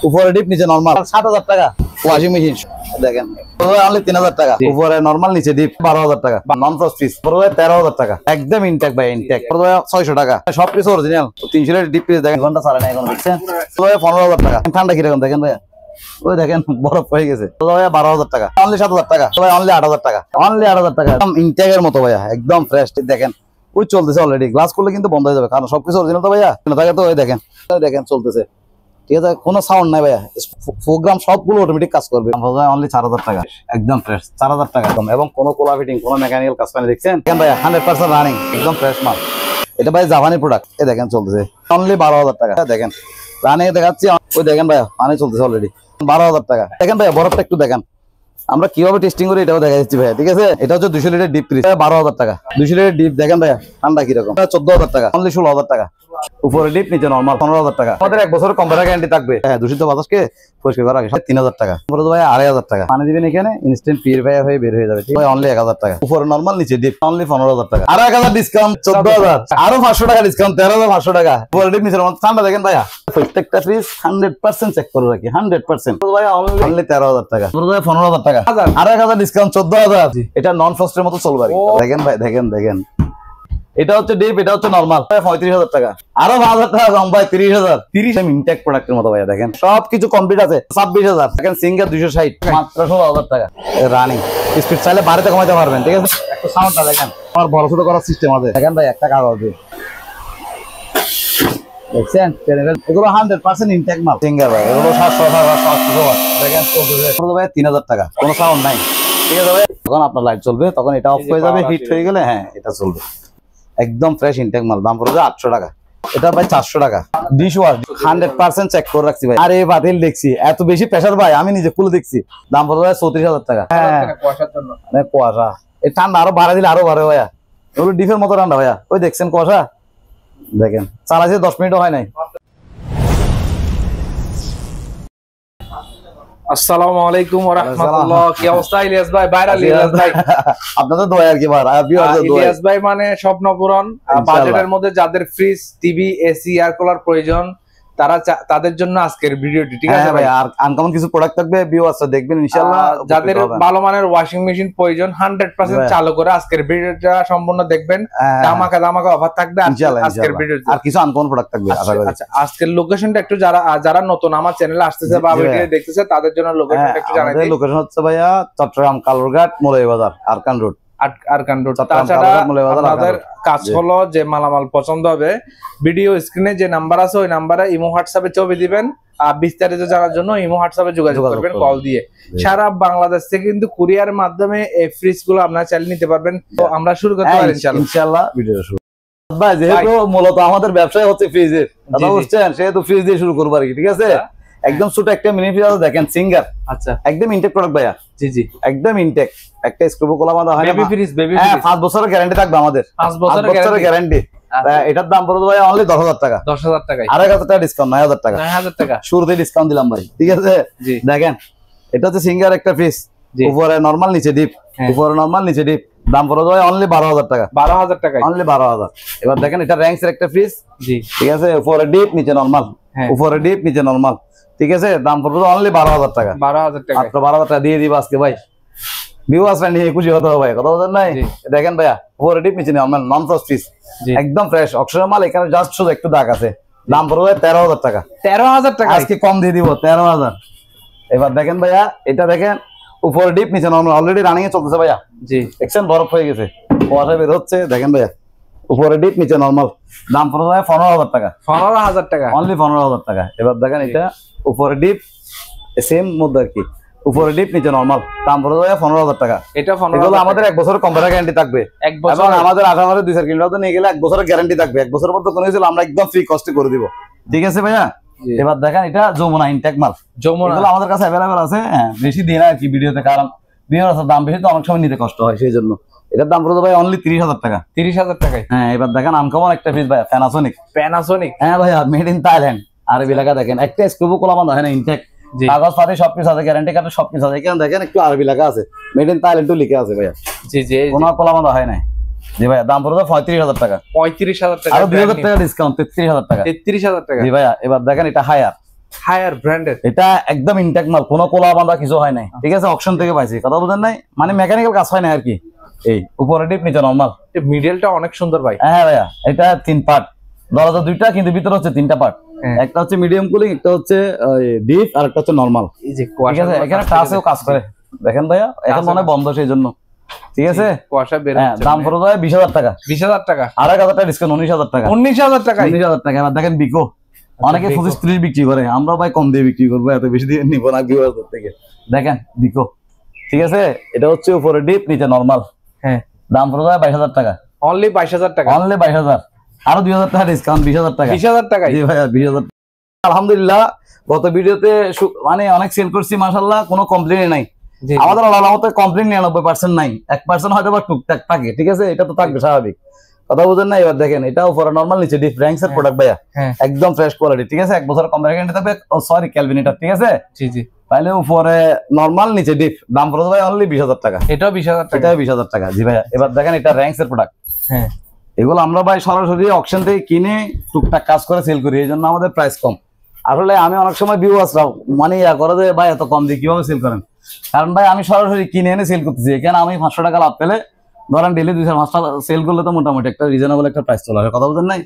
উপরে ডিপ নিচে নরমাল 7,000 টাকা। ওয়াশিং মেশিন দেখেন অনলি 3,000 টাকা। উপরে নরমাল নিচে ডিপ 12,000 টাকা। নন ফ্রস্ট পিস 13,000 টাকা। একদম ইনটেক ভাই ইনটেক 600 টাকা। সব পিস অরিজিনাল 300 এর ডিপ পিস দেখেন ঘন্টা চালায় না এখন দেখছেন 15,000 টাকা। ঠান্ডা কিরকম দেখেন ভাই ওই দেখেন বরফ হয়ে গেছে 12,000 টাকা। অনলি 7,000 টাকা। অনলি 8,000 টাকা। অনলি 8,000 টাকা। একদম ইনটেকের মতো ভাইয়া একদম ফ্রেশ দেখেন ওই চলতেছে অলরেডি। গ্লাস করলে কিন্তু বন্ধ হয়ে যাবে কারণ সবকিছু অরিজিনাল তো ভাইয়া থাকে তো। ওই দেখেন দেখেন চলতেছে ঠিক আছে কোনো সাউন্ড নাই ভাইয়া। প্রোগ্রাম সবগুলো অটোমেটিক কাজ করবে। অনলি 4,000 টাকা একদম ফ্রেশ 4,000 টাকা এবং কোনো কোলা ফিটিং কোনো মেকানিক্যাল কাজ পানি দেখছেন ভাইয়া 100% রানিং একদম ফ্রেশ মাল। এটা ভাই জাপানি প্রোডাক্ট এ দেখেন চলতেছে অনলি 12,000 টাকা। দেখেন রানিং দেখাচ্ছি ওই দেখেন ভাইয়া পানি চলতেছে অলরেডি 12,000 টাকা। দেখেন ভাইয়া বরফটা একটু দেখেন আমরা কিভাবে টেস্টিং করি এটাও দেখা যাচ্ছে ভাইয়া ঠিক আছে। এটা হচ্ছে 200 লিটার ডিপ ফ্রিজ 12,000 টাকা। 200 লিটার ডিপ দেখেন ভাইয়া ঠান্ডা কিরকম 14,000 টাকা। অনলি 16,000 টাকা। উপরে ডিপ নিচে নরমাল 15,000 টাকা। আমাদের 1 বছরের কম্পিউটার গ্যারান্টি থাকবে। হ্যাঁ দূষিত বাতাসকে পরিষ্কার করার আগে 3,000 টাকা। উপরে ভাই 2,500 টাকা। পানি দিবেন এখানে ইনস্ট্যান্ট পিউরিফায়ার হয়ে বের হয়ে যাবে ঠিক আছে। অনলি 1,000 টাকা। উপরে নরমাল নিচে ডিপ অনলি 15,000 টাকা। আর 1,000 ডিসকাউন্ট 14,000। আরো 500 টাকা ডিসকাউন্ট 13,500 টাকা। উপরে ডিপ নিচে নরমাল ঠান্ডা দেখেন ভাইয়া প্রত্যেকটা ফ্রিজ 100% চেক করে রাখি 100%। ভাই অনলি 13,000 টাকা। উপরে ভাই 15,000 টাকা। আর 1,000 ডিসকাউন্ট 14,000। এটা নন ফ্রস্টের মতো চলবে দেখেন ভাই দেখেন দেখেন। এটা হচ্ছে ডিপ এটা হচ্ছে নরমাল 35,000 টাকা। আরো 5,000 টাকা কম ভাই 30,000। 30 ইনটেক প্রোডাক্টের মতো ভাইয়া দেখেন সবকিছু কমপ্লিট আছে 26,000। দেখেন সিঙ্গার 260 মাত্র 16,000 টাকা। রানিং স্পিড চাইলে বাড়িতে কমাইতে পারবেন ঠিক আছে। একটু সাউন্ডটা দেখেন আমার বড় ছোট করার সিস্টেম আছে দেখেন ভাই একটা কাগজ দিয়ে দেখছেন এগুলো 100% ইনটেক মাল সিঙ্গার ভাই এগুলো 700 দেখেন চলতেছে ভাই 3,000 টাকা। কোনো সাউন্ড নাই ঠিক আছে ভাই। তখন আপনার লাইট চলবে তখন এটা অফ হয়ে যাবে হিট হয়ে গেলে হ্যাঁ এটা চলবে একদম ফ্রেশ ইনটেক মাল। দাম পড়বে 800 টাকা। এটা ভাই 400 টাকা। ডিশ ওয়াশ 100% চেক করে রাখছি ভাই। আরে বাতিল দেখছি এত বেশি প্রেসার ভাই আমি নিজে খুলে দেখছি দাম পড়বে 34,000 টাকা। হ্যাঁ কুয়াশার জন্য কুয়াশা এই ঠান্ডা আরো বাড়া দিলে আরো বাড়ে ভাইয়া ওগুলো ডিফের মতো ঠান্ডা ভাইয়া। ওই দেখছেন কুয়াশা দেখেন চালাইছে 10 মিনিটও হয় নাই। আসসালামু আলাইকুম ওয়া রাহমাতুল্লাহ। কি অবস্থা ইলিয়াস ভাই? ভাইরাল ইলিয়াস ভাই আপনাদের দোয়া আর কি ভাই। ইলিয়াস ভাই মানে স্বপ্ন পূরণ। বাজেটের মধ্যে যাদের fridge TV AC air cooler প্রয়োজন তাদের জন্য আজকের ভিডিওটি ঠিক আছে ভাই। আর আনকমন কিছু প্রোডাক্ট থাকবে ভিউয়ার্সরা দেখবেন ইনশাআল্লাহ। যাদের ভালো মানের ওয়াশিং মেশিন প্রয়োজন 100% চালু করে আজকের ভিডিওটা সম্পূর্ণ দেখবেন। ধামাকা অফার থাকবে আজকের ভিডিওতে। আর কিছু আনকমন প্রোডাক্ট থাকবে আশা করি। আচ্ছা আজকের লোকেশনটা একটু যারা নতুন আমার চ্যানেলে আসতেছে বা ভিডিও দেখতেছে তাদের জন্য লোকেশনটা একটু জানাই দিই। লোকেশন হচ্ছে ভাইয়া চট্টগ্রাম কালুরঘাট মৌলভীবাজার আরকান রোড। তাছাড়া আপনাদের কাজ হলো যে মালামাল পছন্দ হবে ভিডিও স্ক্রিনে যে নাম্বার আছে ওই নাম্বারে ইমো হোয়াটসঅ্যাপে ছবি দিবেন। আর বিস্তারিত জানার জন্য ইমো হোয়াটসঅ্যাপে যোগাযোগ করবেন কল দিয়ে। সারা বাংলাদেশ থেকে কিন্তু কুরিয়ারের মাধ্যমে এই ফ্রিজ গুলো আপনারা চাইলে নিতে পারবেন। তো আমরা শুরু করতে পারি ইনশাআল্লাহ ভিডিও শুরু। ভাই যেহেতু মূলত আমাদের ব্যবসা হচ্ছে ফ্রিজের কথা বুঝছেন সেহেতু ফ্রিজ দিয়ে শুরু করবো আর কি ঠিক আছে। একদম ছোট একটা মিনি ফ্রিজ দেখেন সিঙ্গার। আচ্ছা একদম ইনটেক প্রোডাক্ট ভাইয়া। জি জি একদম ইনটেক একটা স্ক্রু কোলা বাঁধা হয় না বেবি ফ্রিজ। হ্যাঁ 5 বছরের গ্যারান্টি থাকবে আমাদের 5 বছরের গ্যারান্টি। এটার দাম পড়বে ভাই অনলি 10,000 টাকা। 10,000 টাকা। আর 1,000 টাকা ডিসকাউন্ট 9,000 টাকা। 9,000 টাকা শুরুতে ডিসকাউন্ট দিলাম ভাই ঠিক আছে। দেখেন এটা হচ্ছে সিঙ্গার একটা ফ্রিজ উপরে নরমাল নিচে ডিপ উপরে নরমাল নিচে ডিপ দাম পড়বে ভাই অনলি 12,000 টাকা। 12,000 টাকা অনলি 12,000। এবার দেখেন এটা র্যাঙ্কস এর একটা ফ্রিজ জি ঠিক আছে উপরে ডিপ নিচে নরমাল উপরে ডিপ নিচে নরমাল ঠিক আছে দাম পড়বে অনলি 12,000 টাকা। 12,000 টাকা মাত্র 12,000 টাকা দিয়ে দিব আজকে ভাই। ভিউয়ার্সরা নিয়ে খুশি হতে হবে ভাই কথা বলেন নাই। দেখেন ভাইয়া উপরে ডিপ নিচে নরমাল নন ফ্রস্ট ফ্রিজ একদম ফ্রেশ অক্সিজেন মাল। এখানে জাস্ট শুধু একটু দাগ আছে দাম পড়বে 13,000 টাকা। 13,000 টাকা আজকে কম দিয়ে দিব 13,000। এবার দেখেন ভাইয়া এটা দেখেন উপরে ডিপ নিচে নরমাল অলরেডি রানিং এ চলতেছে ভাইয়া। জি দেখছেন বরফ হয়ে গেছে কুয়াশা বের হচ্ছে দেখেন ভাইয়া উপরে ডিপ নিচে নরমাল দাম পড়বে 15,000 টাকা। 15,000 টাকা অনলি 15,000 টাকা। এবার দেখেন এটা উপরে ডিপ সেম মধ্যে আর কি উপরে ডিপ নিচে নরমাল দাম পড়বে 15,000 টাকা। এটা আমাদের 1 বছরের কম্পিউটার গ্যারান্টি থাকবে। 1 বছর এবং আমাদের আঠামারে 2-4 কিলোমিটার নিয়ে গেলে 1 বছরের গ্যারান্টি থাকবে। 1 বছরের মধ্যে কোনো কিছু আমরা একদম ফ্রি কস্টে করে দিব ঠিক আছে ভাইয়া। এবার দেখেন এটা যমুনা ইনটেক মাল। যমুনা এগুলো আমাদের কাছে अवेलेबल আছে। হ্যাঁ বেশি দিই না আর কি ভিডিওতে কারণ ভিউয়ার্সের দাম বেশি তো অনেক সময় নিতে কষ্ট হয় সেই জন্য। এটার দাম পড়বে ভাই অনলি 30,000 টাকা। 30,000 টাকায়। হ্যাঁ এবার দেখেন আনকমন একটা ফ্রিজ ভাই প্যানাসোনিক। হ্যাঁ ভাইয়া মেড ইন থাইল্যান্ড আরবি লেখা দেখেন একটা স্ক্রু কোলা বাঁধা হয় না ইনটেক কাগজ পাতি সবকিছু আছে গ্যারান্টি কার্ডে সবকিছু আছে। এখানে দেখেন একটু আরবি লেখা আছে মেড ইন থাইল্যান্ড লিখে আছে ভাইয়া। জি জি কোনো কোলা বাঁধা হয় নাই জি ভাইয়া দাম পড়বে 35,000 টাকা। 35,000 টাকা আর 2,000 টাকা ডিসকাউন্ট 33,000 টাকা। 33,000 টাকা জি ভাইয়া। এবার দেখেন এটা হায়ার হায়ার ব্র্যান্ডেড, এটা একদম ইনটেক মাল, কোনো কোলা বাঁধা কিছু হয় নাই, ঠিক আছে? অকশন থেকে পাইছি, কথা বুঝেন নাই, মানে মেকানিক্যাল কাজ হয় না আর কি। এই উপরে ডিপ নিচে নরমাল। মিডলটা অনেক সুন্দর ভাই। হ্যাঁ ভাইয়া, এটা 3 পার্ট, দরজা দুইটা, কিন্তু ভিতরে হচ্ছে 3টা পার্ট। একটা হচ্ছে মিডিয়াম কুলিং, একটা হচ্ছে ডিপ, আর একটা হচ্ছে নরমাল। এই যে ঠিক আছে, এখানে টাচেও কাজ করে দেখেন ভাইয়া, এখন মনে বন্ধ সেই জন্য, ঠিক আছে? কুয়াশা বের হচ্ছে। দাম পড়ে যায় 20,000 টাকা। 20,000 টাকা, আর 1,000 টাকা ডিসকাউন্ট, 19,000 টাকা। 19,000 টাকা, 19,000 টাকা। এবার দেখেন বিকো, অনেকে 25-30 বিক্রি করে, আমরা ভাই কম দিয়ে বিক্রি করবো, এত বেশি দিয়ে নিবো না ভিউয়ারদের থেকে। দেখেন বিকো, ঠিক আছে? এটা হচ্ছে উপরে ডিপ, নিচে নরমাল। হ্যাঁ, দাম পড়ে যায় 22,000 টাকা। অনলি 22,000 টাকা, অনলি 22,000, আরো 2,000 টাকা ডিসকাউন্ট, 20,000 টাকা। 20,000 টাকা। জি ভাইয়া, 20,000। আলহামদুলিল্লাহ, গত ভিডিওতে মানে অনেক সেল করছি, মাশাআল্লাহ, কোনো কমপ্লেইন নাই। আমাদের আলামতে কমপ্লেইন 99% নাই, 1% হয়তো বা টুকটাক থাকে, ঠিক আছে? এটা তো থাকবে স্বাভাবিক, কথা বুঝেন না? এবার দেখেন, এটা উপরে নরমাল, নিচে ডিপ, র্যাঙ্কস এর প্রোডাক্ট ভাইয়া, একদম ফ্রেশ কোয়ালিটি, ঠিক আছে? 1 বছর কম গ্যারান্টি থাকবে, সরি ক্যালভিনেটর, ঠিক আছে? জি জি। তাহলে উপরে নরমাল, নিচে ডিপ, দাম পড়ে ভাই অনলি 20,000 টাকা। এটাও 20,000 টাকা, এটাও 20,000 টাকা। জি ভাইয়া, এবার দেখেন, এটা র্যাঙ্কস এর প্রোডাক্ট। হ্যাঁ, এগুলো আমরা ভাই সরাসরি অকশন থেকে কিনে টুকটাক কাজ করে সেল করি, এই জন্য আমাদের প্রাইস কম। আসলে আমি অনেক সময় ভিউয়ার্সরা মানে ইয়া করে যে ভাই এত কম দিয়ে কিভাবে সেল করেন, কারণ ভাই আমি সরাসরি কিনে এনে সেল করতেছি, এখানে আমি 500 টাকা লাভ পেলে ধরেন ডেলি 2-4 মাসটা সেল করলে তো মোটামুটি একটা রিজনেবল একটা প্রাইস চলে আসে, কথা বলছেন নাই?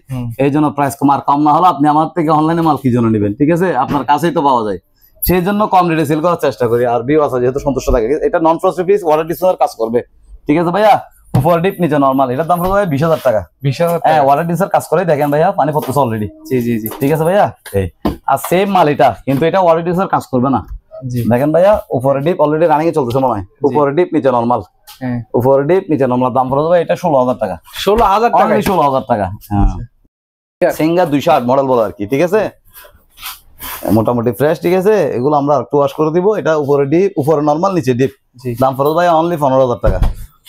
এই জন্য প্রাইস কম, আর কম না হলে আপনি আমার থেকে অনলাইনে মাল কি জন্য নেবেন, ঠিক আছে? আপনার কাছেই তো পাওয়া যায়, সেই জন্য কম রেটে সেল করার চেষ্টা করি, আর ভিউয়ার্স যেহেতু সন্তুষ্ট থাকে। এটা নন ফ্রস্ট পিস, ওয়াটার ডিসপেন্সার কাজ করবে, ঠিক আছে ভাইয়া? উপর ডিপ, নিচে নরমাল, এটার দাম পড়বে 20,000 টাকা। 20,000 হ্যাঁ, টাকা, ওয়াটার ডিসপেন্সার কাজ করে, দেখেন ভাইয়া পানি পড়তেছে অলরেডি। জি জি জি, ঠিক আছে ভাইয়া? এই আর সেম মাল এটা, কিন্তু এটা ওয়াটার ডিসপেন্সার কাজ করবে না। জি, দেখেন ভাইয়া, উপরে ডিপ অলরেডি রানিং এ চলতেছে মনে হয়, উপরে ডিপ, নিচে নরমাল। হ্যাঁ, উপরে ডিপ, নিচে নরমাল, দাম পড়ে যাবে এটা 16,000 টাকা। 16,000 টাকা, 16,000 টাকা। হ্যাঁ, সিঙ্গার 208 মডেল বলে আর কি, ঠিক আছে? মোটামুটি ফ্রেশ, ঠিক আছে? এগুলো আমরা একটু ওয়াশ করে দিব। এটা উপরে ডিপ, উপরে নরমাল, নিচে ডিপ, দাম পড়ে ভাই অনলি 15,000 টাকা।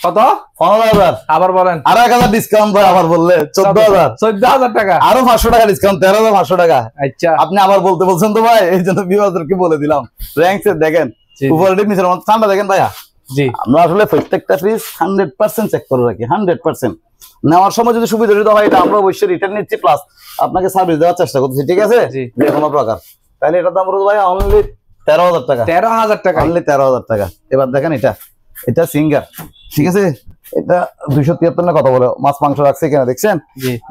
কত? 15,000। আবার বলেন। আর 1,000 ডিসকাউন্ট ভাই, আবার বললে 14,000। 14,000 টাকা, আরো 500 টাকা ডিসকাউন্ট, 13,500 টাকা। আচ্ছা, আপনি আবার বলতে বলছেন তো ভাই, এই জন্য ভিউয়ারদেরকে বলে দিলাম। র্যাঙ্কস এর দেখেন, উপরে ডিপ, নিচে নরমাল, ঠান্ডা দেখেন ভাইয়া। জি, আমরা আসলে প্রত্যেকটা ফ্রিজ 100% চেক করে রাখি, 100%। নেওয়ার সময় যদি সুবিধা হয়, এটা আমরা অবশ্যই রিটার্ন নিচ্ছি, প্লাস আপনাকে সার্ভিস দেওয়ার চেষ্টা করতেছি, ঠিক আছে? যে কোনো প্রকার। তাহলে এটার দাম পড়বে ভাই অনলি 13,000 টাকা। 13,000 টাকা, অনলি 13,000 টাকা। এবার দেখেন, এটা সিঙ্গার, ঠিক আছে? এটা 273 না কত বলে মাছ মাংস রাখছে এখানে, দেখছেন?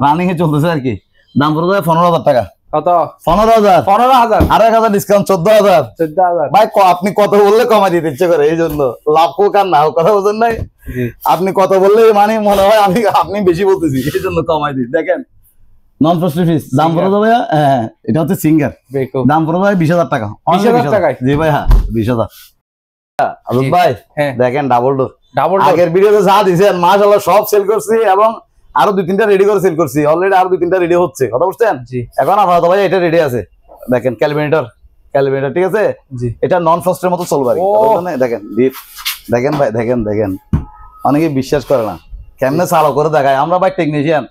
রানিং এ চলতেছে আর কি। দাম পড়বে ভাই 15,000 টাকা। কত? 15,000। 15,000, আর 1,000 ডিসকাউন্ট, 14,000। 14,000 ভাই আপনি কত বললে কমাই দিতে ইচ্ছে করে, এই জন্য লাভ হোক আর না হোক, কথা বলছেন নাই? আপনি কত বললে মানে মনে হয় আপনি বেশি বলতেছি, এই জন্য কমাই দিই। দেখেন, নন ফ্রস্ট পিস, দাম পড়ে যাবে, হ্যাঁ, এটা হচ্ছে সিঙ্গার, দাম পড়ে যাবে 20,000 টাকা। 20,000 টাকায়? জি ভাই, হ্যাঁ 20,000। আজব ভাই, দেখেন ডাবল ডোর, আগের ভিডিওতে যা দিয়েছেন মাশাআল্লাহ সব সেল করছি, এবং আরো 2-3টা রেডি করে সেল করছি, অলরেডি আরো 2-3টা রেডি হচ্ছে, কথা বুঝছেন? এখন আপাতত ভাই এটা রেডি আছে। দেখেন ক্যালভিনেটর, ঠিক আছে? এটা নন ফ্রস্টের মতো চলবে আর কি। দেখেন ডিপ, দেখেন ভাই, দেখেন অনেকে বিশ্বাস করে না, কেমনে চালু করে দেখায়। আমরা ভাই টেকনিশিয়ান,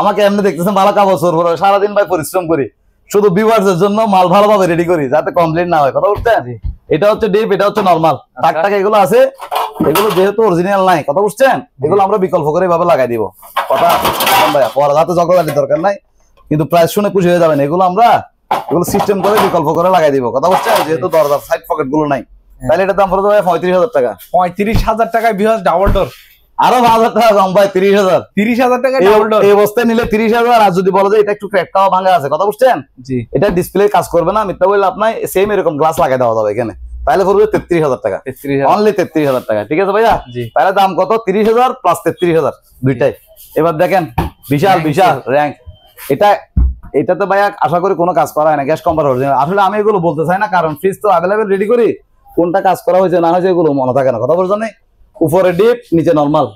আমাকে এমনি দেখতেছেন ভালো কাগজ সারাদিন ভাই পরিশ্রম করি, শুধু ভিউয়ার্সের জন্য মাল ভালোভাবে রেডি করি, যাতে কমপ্লেন না হয়, কথা বুঝছেন? এটা হচ্ছে ডিপ, এটা হচ্ছে নরমাল। টাক এগুলো আছে, এগুলো যেহেতু অরিজিনাল নাই, কথা বুঝছেন? এগুলো আমরা বিকল্প করে এভাবে লাগাই দিব, কথা ভাইয়া, পরে যাতে ঝগড়াঝাটির দরকার নাই, কিন্তু প্রাইস শুনে খুশি হয়ে যাবেন। এগুলো আমরা সিস্টেম করে বিকল্প করে লাগাই দিব, কথা বুঝছেন? যেহেতু দরজার সাইড পকেট গুলো নাই, তাহলে এটার দাম পড়ে যাবে 35,000 টাকা। 35,000 টাকায় বিহার ডাবল ডোর, আরো 5,000 টাকা কম ভাই, 30,000। 30,000 টাকা ডাবল ডোর, এই অবস্থায় নিলে 30,000। আর যদি বলো যে এটা একটু ক্র্যাকটাও ভাঙা আছে, কথা বুঝছেন? এটা ডিসপ্লে কাজ করবে না, মিথ্যা বললে আপনার সেম এরকম গ্লাস লাগাই দেওয়া যাবে এখানে, তাহলে পড়বে 33,000 টাকা, অনলি 33,000 টাকা, ঠিক আছে ভাইয়া? তাহলে দাম কত? 30,000 প্লাস 33,000 দুইটাই। এবার দেখেন, বিশাল র্যাঙ্ক, এটাতে ভাইয়া আশা করি কোনো কাজ করা হয় না, গ্যাস কম্পার অরিজিনাল। আসলে আমি এগুলো বলতে চাই না, কারণ ফ্রিজ তো অ্যাভেলেবেল রেডি করি, কোনটা কাজ করা হয়েছে না হয়েছে এগুলো মনে থাকে না, কথা বলছেন? উপরে ডিপ, নিচে নরমাল,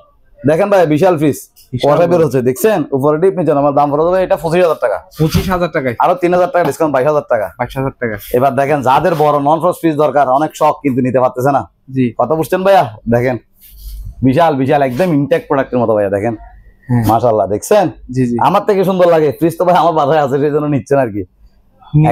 দেখেন ভাই বিশাল ফ্রিজ, ওয়াটার বের হচ্ছে, দেখছেন? উপরে ডিপ, নিচে নরমাল, দাম পড়ে যাবে এটা 25,000 টাকা। 25,000 টাকায়, আরো 3,000 টাকা ডিসকাউন্ট, 22,000 টাকা। 22,000 টাকা। এবার দেখেন, যাদের বড় নন ফ্রস্ট ফ্রিজ দরকার, অনেক শখ কিন্তু নিতে পারতেছে না, কথা বুঝছেন ভাইয়া? দেখেন বিশাল একদম ইনটেক প্রোডাক্টের মতো ভাইয়া, দেখেন মাশাআল্লাহ, দেখছেন? আমার থেকে সুন্দর লাগে ফ্রিজ তো ভাই, আমার বাসায় আছে সেই জন্য নিচ্ছেন আর কি।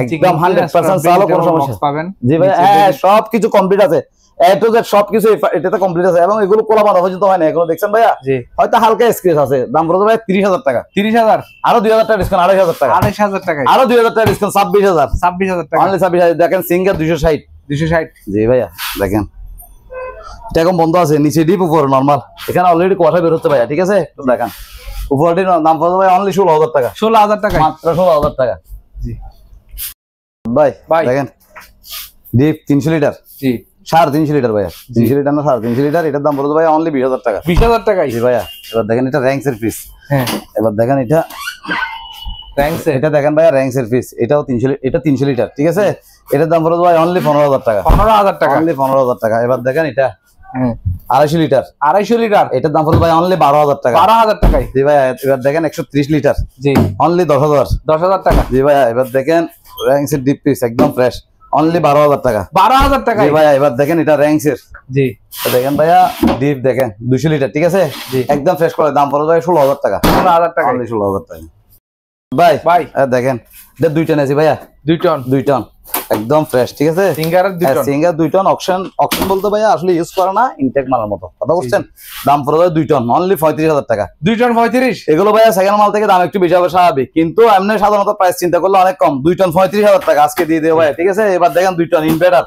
একদম 100% চালু, কোনো সমস্যা পাবেন জি ভাই। হ্যাঁ সবকিছু কমপ্লিট আছে, এ টু জেড সবকিছু এটাতে কমপ্লিট আছে, এবং এগুলো কোলা বাঁধা পর্যন্ত হয় না এগুলো, দেখছেন ভাইয়া? হয়তো হালকা স্ক্র্যাচ আছে। দাম পড়বে ভাই 30,000 টাকা। 30,000 আরো 2,000 টাকা ডিসকাউন্ট, 2,500 টাকা, 2,500 টাকা আরো 2,000 টাকা ডিসকাউন্ট, 26,000, 26,000 টাকা অনলি 26,000। দেখেন সিঙ্গার 260, 260 জি ভাইয়া। দেখেন এটা এখন বন্ধ আছে, নিচে ডিপ উপরে নরমাল, এখানে অলরেডি কথা বের হচ্ছে ভাইয়া, ঠিক আছে? দেখেন উপরে দাম পড়বে ভাই অনলি 16,000 টাকা, 16,000 টাকা মাত্র, 16,000 টাকা জি ভাই। দেখেন ডিপ 300 লিটার জি, 350 লিটার ভাইয়া, 300 লিটার না 350 লিটার, এটার দাম পড়বে ভাই অনলি 20,000 টাকা, 20,000 টাকা জি ভাইয়া। এবার দেখেন এটা র্যাঙ্কস এর পিস, হ্যাঁ এবার দেখেন এটা র্যাঙ্কস, এটা দেখেন ভাইয়া র্যাঙ্কস এর পিস, এটাও 300, এটা 300 লিটার, ঠিক আছে? এটার দাম পড়বে ভাই অনলি 15,000 টাকা, 15,000 টাকা অনলি 15,000 টাকা। এবার দেখেন এটা 250 লিটার, 250 লিটার, এটার দাম পড়বে ভাই অনলি 12,000 টাকা, 12,000 টাকা জি ভাইয়া। এবার দেখেন 130 লিটার জি, অনলি 10,000, 10,000 টাকা জি ভাইয়া। এবার দেখেন র্যাঙ্কস এর ডিপ পিস একদম ফ্রেশ, অনলি 12,000 টাকা, 12,000 টাকা জি ভাইয়া। এবার দেখেন এটা র্যাঙ্কস এর জি, দেখেন ভাইয়া ডিপ দেখেন 200 লিটার, ঠিক আছে? একদম ফ্রেশ করে, দাম পড়বে ভাই 16,000 টাকা, 16,000 টাকা অনলি 16,000 টাকা ভাই। ভাই দেখেন এটা 2 টন আছে ভাইয়া, 2 টন, 2 টন একদম ফ্রেশ, ঠিক আছে? Singer 2 ton, singer 2 ton. Auction বলতে ভাইয়া আসলে ইউজ করে না, ইনটেক মালের মতো, কথা বুঝছেন? দাম পড়বে 2 টন অনলি 35,000 টাকা, 2 টন 35। এগুলো ভাইয়া সেকেন্ড মাল থেকে দাম একটু বেশি হবে স্বাভাবিক, কিন্তু এমনি সাধারণত প্রাইস চিন্তা করলে অনেক কম, 2 টন 35,000 টাকা আজকে দিয়ে দেবো ভাইয়া, ঠিক আছে? এবার দেখেন 2 টন ইনভার্টার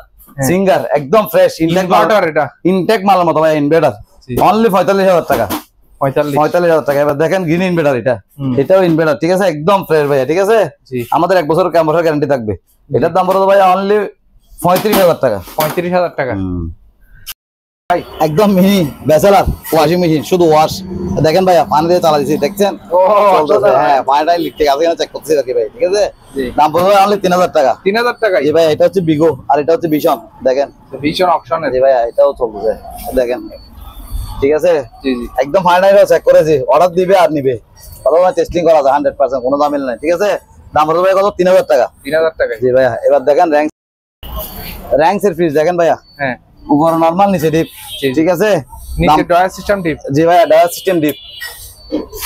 সিঙ্গার একদম ফ্রেশ, ইনভার্টার, এটা ইনটেক মালের মতো ভাইয়া, ইনভার্টার অনলি 45,000 টাকা, 45,000 টাকা। এবার দেখেন গ্রিন ইনভার্টার, এটাও ইনভার্টার, ঠিক আছে? একদম ফ্রেশ ভাইয়া, ঠিক আছে? আমাদের 1 বছর গ্যারান্টি থাকবে। এটার দাম পড়বে ভাইয়া অনলি 35,000 টাকা, 35,000 টাকা ভাই। একদম মিনি ব্যাচেলার ওয়াশিং মেশিন, শুধু ওয়াশ। দেখেন ভাইয়া পানি দিয়ে চালা দিচ্ছি, দেখছেন? হ্যাঁ পানিটাই লিখতে আগে চেক করতেছি আর কি ভাই, ঠিক আছে? দাম পড়বে অনলি 3,000 টাকা, 3,000 টাকা জি ভাই। এটা হচ্ছে বিগো আর এটা হচ্ছে ভিশন, দেখেন ভিশন অপশন জি ভাইয়া, এটাও চলতেছে দেখেন, ঠিক আছে? জি জি একদম ফাইনাল চেক করেছি, অর্ডার দিবে আর নিবে, অথবা টেস্টিং করা যায় 100%, কোনো দামিল নাই, ঠিক আছে? দাম পড়বে ভাই কত? 3,000 টাকা, 3,000 টাকা জি ভাইয়া। এবার দেখেন র্যাঙ্কস এর ফ্রিজ, দেখেন ভাইয়া হ্যাঁ উপরে নরমাল নিচে ডিপ, ঠিক আছে? নিচে ডয়ার সিস্টেম ডিপ জি ভাইয়া, ডয়ার সিস্টেম ডিপ।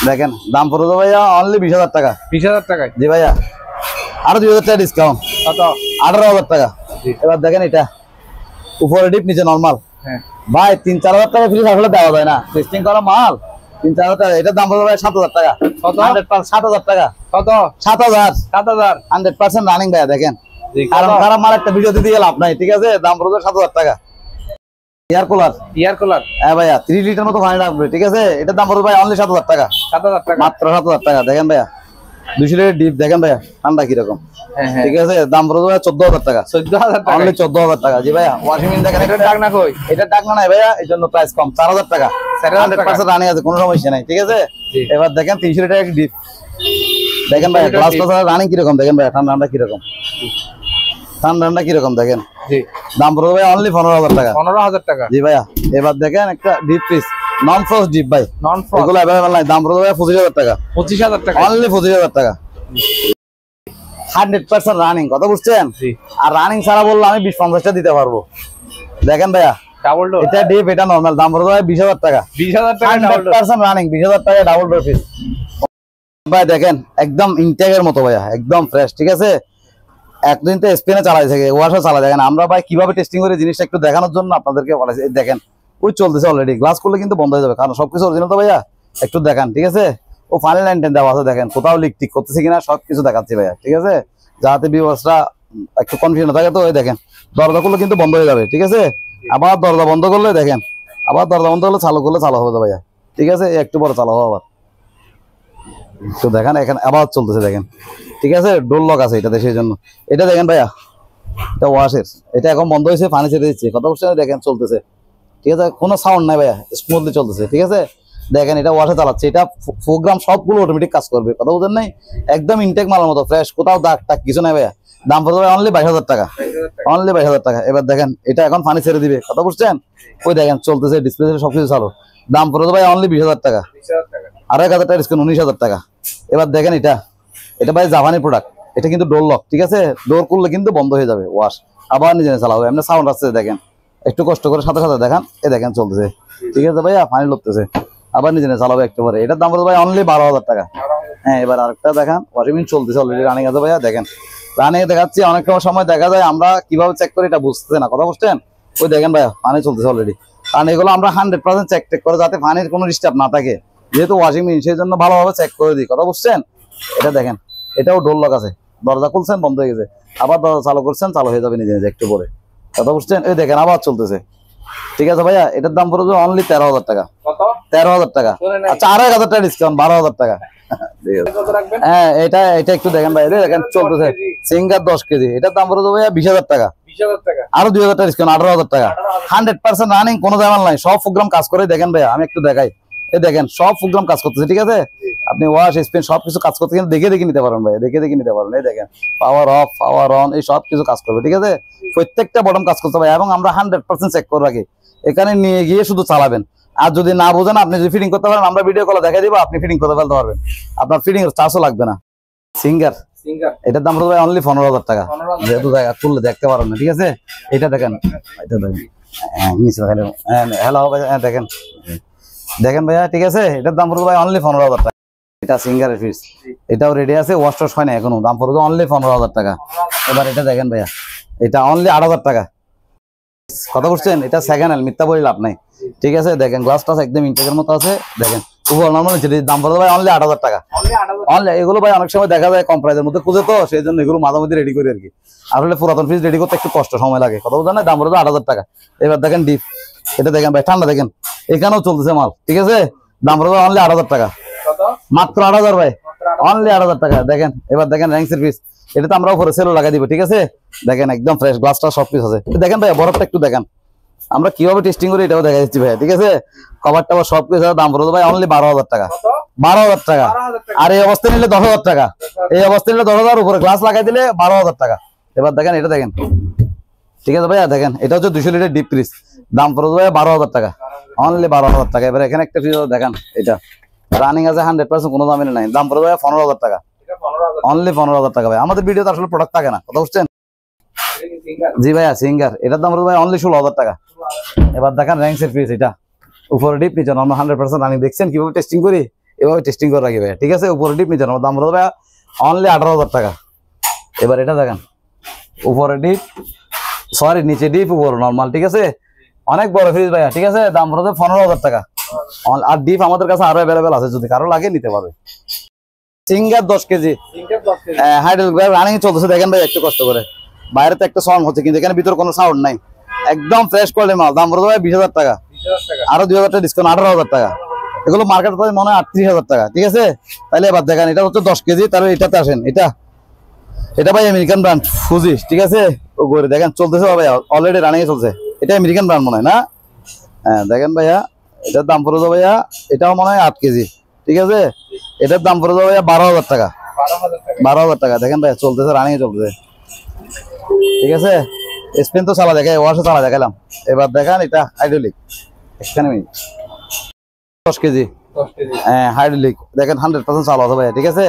দেখেন দাম পড়বে ভাইয়া অনলি 20,000 টাকা, 20,000 টাকা জি ভাইয়া। আরো 2,000 টাকা ডিসকাউন্ট, কত? 18,000 টাকা। এবার দেখেন এটা উপরে ডিপ নিচে নরমাল, হ্যাঁ ভাই 3-4,000 টাকা ফ্রিজ আসলে দেওয়া যায় না, টেস্টিং করা মাল 3-4,000 টাকা। এটার দাম পড়বে ভাই 7,000 টাকা, কত? 7,000 টাকা, কত? 7,000, 100% রানিং ভাইয়া। দেখেন কারণ খারাপ মাল একটা ভিডিও দিয়ে লাভ নাই, ঠিক আছে? দাম পড়বে 7,000 টাকা। এয়ার কুলার হ্যাঁ ভাইয়া 3 লিটার মতো পানি রাখবে, ঠিক আছে? এটার দাম পড়বে ভাই অনলি 7,000 টাকা, 7,000 টাকা মাত্র, 7,000 টাকা। দেখেন ভাইয়া 200 লিটার ডিপ, দেখেন ভাইয়া ঠান্ডা কিরকম, ঠিক আছে? দাম পড়বে ভাই 14,000 টাকা, 14,000 টাকা অনলি 14,000 টাকা জি ভাইয়া। ওয়াশিং মেশিন দেখেন, এটা ডাকনা কই? এটা ডাকনা নাই ভাইয়া, এই জন্য প্রাইস কম, 4,000 টাকা, 100% রানিং আছে, কোনো সমস্যা নাই, ঠিক আছে? এবার দেখেন 300 লিটার এক ডিপ, দেখেন ভাইয়া গ্লাস রানিং কিরকম, দেখেন ভাইয়া ঠান্ডা কিরকম, ঠান্ডা কিরকম দেখেন জি। দাম পড়বে ভাই অনলি 15,000 টাকা, 15,000 টাকা জি ভাইয়া। এবার দেখেন একটা ডিপ পিস নন ফ্রস্ট ডিপ ভাই, নন ফ্রস্ট এগুলো अवेलेबल নাই, দাম পড়বে ভাই 25,000 টাকা, 25,000 টাকা অনলি 25,000 টাকা 100% রানিং, কথা বুঝছেন? জি। আর রানিং ছাড়া বললে আমি 20-50 টা দিতে পারবো। দেখেন ভাইয়া ডাবল ডোর, এটা ডিপ এটা নরমাল, দাম পড়বে ভাই 20,000 টাকা, 20,000 টাকা ডাবল ডোর 100% রানিং, 20,000 টাকা ডাবল ডোর পিস ভাই। দেখেন একদম ইনটেকের মতো ভাইয়া, একদম ফ্রেশ, ঠিক আছে? একদিন তো স্পেনে চালাই থাকে, ওয়াশও চালা। দেখেন আমরা ভাই কিভাবে টেস্টিং করে জিনিসটা একটু দেখানোর জন্য আপনাদেরকে বলেছি। দেখেন ওই চলতেছে অলরেডি, গ্লাস করলে কিন্তু বন্ধ হয়ে যাবে, কারণ সবকিছু অরিজিনাল তো ভাইয়া, একটু দেখান, ঠিক আছে? ও ফাইনাল লাইন দেওয়া আছে, দেখেন কোথাও লিক টিক করতেছে কিনা সবকিছু দেখাচ্ছি ভাইয়া, ঠিক আছে? যাতে ভিউয়ার্সরা একটু কনফিউশন থাকে। তো ওই দেখেন দরজা করলে কিন্তু বন্ধ হয়ে যাবে, ঠিক আছে? আবার দরজা বন্ধ করলে দেখেন, আবার দরজা বন্ধ করলে চালু হবে ভাইয়া, ঠিক আছে? একটু পরে চালু হবে আবার, তো দেখেন এখানে আবার চলতেছে, দেখেন ঠিক আছে? ডোর লক আছে এটাতে, সেই জন্য এটা দেখেন ভাইয়া, এটা ওয়াশের, এটা এখন বন্ধ হয়েছে, পানি ছেড়ে দিচ্ছে, কথা বলছে, দেখেন চলতেছে, ঠিক আছে? কোনো সাউন্ড নাই ভাইয়া, স্মুথলি চলতেছে, ঠিক আছে? দেখেন এটা ওয়াশে চালাচ্ছে, এটা প্রোগ্রাম সবগুলো অটোমেটিক কাজ করবে, কথা বুঝেন নাই? একদম ইনটেক মালের মতো ফ্রেশ, কোথাও দাগ টাক কিছু নাই ভাইয়া। দাম পড়বে অনলি 22,000 টাকা, অনলি 22,000 টাকা। এবার দেখেন এটা এখন পানি ছেড়ে দিবে, কথা বুঝছেন? ওই দেখেন চলতেছে, ডিসপ্লে সবকিছু চালু। দাম পড়বে ভাই অনলি 20,000 টাকা, আর 1,000 টাকা ডিসকাউন্ট, 19,000 টাকা। এবার দেখেন এটা ভাই জাপানি প্রোডাক্ট, এটা কিন্তু ডোর লক, ঠিক আছে? ডোর করলে কিন্তু বন্ধ হয়ে যাবে, ওয়াশ আবার নিজে চালাবে, এমনি সাউন্ড আসছে, দেখেন একটু কষ্ট করে সাথে সাথে দেখান, এ দেখেন চলতেছে, ঠিক আছে ভাইয়া? পানি লড়তেছে, আবার নিজে চালাবে একটু পরে। এটার দাম পড়বে ভাই অনলি 12,000 টাকা। হ্যাঁ এবার আরেকটা দেখান, ওয়াশিং মেশিন চলতেছে অলরেডি, রানিং আছে ভাইয়া, দেখেন রানিং দেখাচ্ছি। অনেক সময় দেখা যায় আমরা কিভাবে চেক করি এটা বুঝতে না, কথা বুঝছেন? ওই দেখেন ভাইয়া পানি চলতেছে অলরেডি। কারণ এগুলো আমরা 100% চেক করে যাতে পানির কোনো ডিস্টার্ব না থাকে, যেহেতু ওয়াশিং মেশিন সেই জন্য ভালোভাবে চেক করে দিই, কথা বুঝছেন? এটা দেখেন, এটাও ডোর লক আছে, দরজা খুলছেন বন্ধ হয়ে গেছে, আবার দরজা চালু করছেন চালু হয়ে যাবে নিজে নিজে একটু পরে, কথা বুঝছেন? এই দেখেন আবার চলতেছে। ঠিক আছে ভাইয়া, এটার দাম পড়বে অনলি 13,000 টাকা। 13,000 টাকা। আচ্ছা 2,500 টাকা ডিসকাউন্ট, 12,000 টাকা। হ্যাঁ এটা একটু দেখেন ভাই, দেখেন চলতেছে সিঙ্গার 10 কেজি, এটার দাম পড়বে ভাইয়া 20,000 টাকা। আরো 2,000 টাকা ডিসকাউন্ট, 18,000 টাকা। 100% রানিং, কোনো জামাল নাই, সব প্রোগ্রাম কাজ করে। দেখেন ভাইয়া আমি একটু দেখাই, এই দেখেন সব প্রোগ্রাম কাজ করতেছে, ঠিক আছে? আপনি ওয়াশ স্পিন সবকিছু কাজ করতে দেখে নিতে পারেন ভাই, দেখে নিতে পারেন। এই দেখেন পাওয়ার অফ পাওয়ার অন এই সব কিছু কাজ করবে, ঠিক আছে? প্রত্যেকটা বটন কাজ করতে ভাই, এবং আমরা 100% চেক করে রাখি, এখানে নিয়ে গিয়ে শুধু চালাবেন। আর যদি না বোঝেন, আপনি যদি ফিটিং করতে পারেন, আমরা ভিডিও কলে দেখাই দিব, আপনি ফিটিং করতে ফেলতে পারবেন, আপনার ফিটিং এর চার্জও লাগবে না। সিঙ্গার এটার দাম পড়বে অনলি 15,000 টাকা, যেহেতু খুললে দেখতে পারেন না, ঠিক আছে? এটা দেখেন, এটা দেখেন, হ্যালো দেখেন, দেখেন ভাইয়া, ঠিক আছে? এটার দাম পড়বে ভাই অনলি 15,000 টাকা। এটা সিঙ্গারের পিস, এটাও রেডি আছে, ওয়াশ টশ হয় না এখনো, দাম পড়বে অনলি 15,000 টাকা। এবার এটা দেখেন ভাইয়া, এটা অনলি 8,000 টাকা, কথা বুঝছেন? এটা সেকেন্ড হ্যান্ড, মিথ্যা বলে লাভ নাই, ঠিক আছে? দেখেন গ্লাস টাস একদম ইনটেকের মতো আছে, দেখেন নর্মাল দাম পড়বে ভাই অনলি 8,000 টাকা। অনলি এগুলো ভাই অনেক সময় দেখা যায় কম প্রাইসের মধ্যে খুঁজে, তো সেই জন্য এগুলো মাঝামাঝি রেডি করি আর কি। আসলে পুরাতন ফ্রিজ রেডি করতে একটু কষ্ট সময় লাগে, কথা বুঝলেন? দাম পড়বে 8,000 টাকা। এবার দেখেন ডিপ, এটা দেখেন ভাই ঠান্ডা, দেখেন এখানেও চলতেছে মাল, ঠিক আছে? দাম পড়বে অনলি 8,000 টাকা, মাত্র 8,000 ভাই, অনলি 8,000 টাকা। দেখেন এবার দেখেন র্যাঙ্কসের পিস, এটা তো আমরা উপরে সেলও লাগাই দিব, ঠিক আছে? দেখেন একদম ফ্রেশ গ্লাসটা সব কিছু আছে। দেখেন ভাই বরফটা একটু দেখেন, আমরা কিভাবে টেস্টিং করি এটাও দেখা যাচ্ছে ভাই, ঠিক আছে? কভার টাবার সব কিছু দাম পড়বে ভাই অনলি 12,000 টাকা, 12,000 টাকা। আর এই অবস্থা নিলে 10,000 টাকা, এই অবস্থা নিলে 10,000, উপরে গ্লাস লাগাই দিলে 12,000 টাকা। এবার দেখেন এটা দেখেন, ঠিক আছে ভাইয়া? দেখেন এটা হচ্ছে 200 লিটার ডিপ ফ্রিজ, দাম পড়বে ভাই 12,000 টাকা, অনলি 12,000 টাকা। এবার এখানে একটা ফ্রিজ দেখেন, এটা রানিং আছে 100%, কোনো দামে নাই, দাম পড়বে ভাই 15,000 টাকা, অনলি 15,000 টাকা ভাই। আমাদের ভিডিওতে আসলে প্রোডাক্ট থাকে না, কথা বুঝছেন? জি ভাইয়া সিঙ্গার, এটার দাম পড়বে ভাই অনলি 16,000 টাকা। এবার দেখেন র্যাঙ্কসের পিস, এটা উপরে ডিপ নিচে নরমাল 100% রানিং, দেখছেন কিভাবে টেস্টিং করি? এভাবে টেস্টিং করে রাখি ভাই, ঠিক আছে? উপরে ডিপ নিচে নরমাল, দাম পড়বে ভাই অনলি 18,000 টাকা। এবার এটা দেখেন উপরে ডিপ, সরি নিচে ডিপ উপরে নরমাল, ঠিক আছে? অনেক বড় ফ্রিজ ভাইয়া, ঠিক আছে? দাম পড়বে 15,000 টাকা। আর ডিপ আমাদের কাছে আরো অ্যাভেলেবেল আছে, যদি কারো লাগে নিতে পারবে। সিঙ্গার 10 কেজি হাইড্রোলিক রানিং চলতেছে, দেখেন ভাই একটু কষ্ট করে, বাইরে তো একটা সাউন্ড হচ্ছে কিন্তু এখানে ভিতরে কোনো সাউন্ড নাই, একদম ফ্রেশ কোয়ালিটির মাল, দাম পড়বে ভাই 20,000 টাকা, আরো 2,000 টাকা ডিসকাউন্ট, 18,000 টাকা। এগুলো মার্কেট প্রাইস মনে হয় 38,000 টাকা, ঠিক আছে? তাহলে এবার দেখেন এটা হচ্ছে 10 কেজি, তাহলে এটাতে আসেন, এটা ভাই আমেরিকান ব্র্যান্ড ফুজি, ঠিক আছে? ও গড়ে দেখেন চলতেছে ভাই, অলরেডি রানিং চলছে, এটা আমেরিকান ব্র্যান্ড মনে হয় না? হ্যাঁ দেখেন ভাইয়া, এটার দাম পড়বে ভাইয়া, এটাও মনে হয় 8 কেজি, ঠিক আছে? এটার দাম পড়বে ভাইয়া 12,000 টাকা, 12,000 টাকা। দেখেন ভাইয়া চলতেছে, রানিং চলতেছে, ঠিক আছে? স্পেন তো চালা দেখাই, ওয়াশও চালা দেখালাম। এবার দেখেন এটা হাইড্রোলিক, এখানে 10 কেজি হ্যাঁ হাইড্রোলিক, দেখেন 100% চালা হবে ভাইয়া, ঠিক আছে?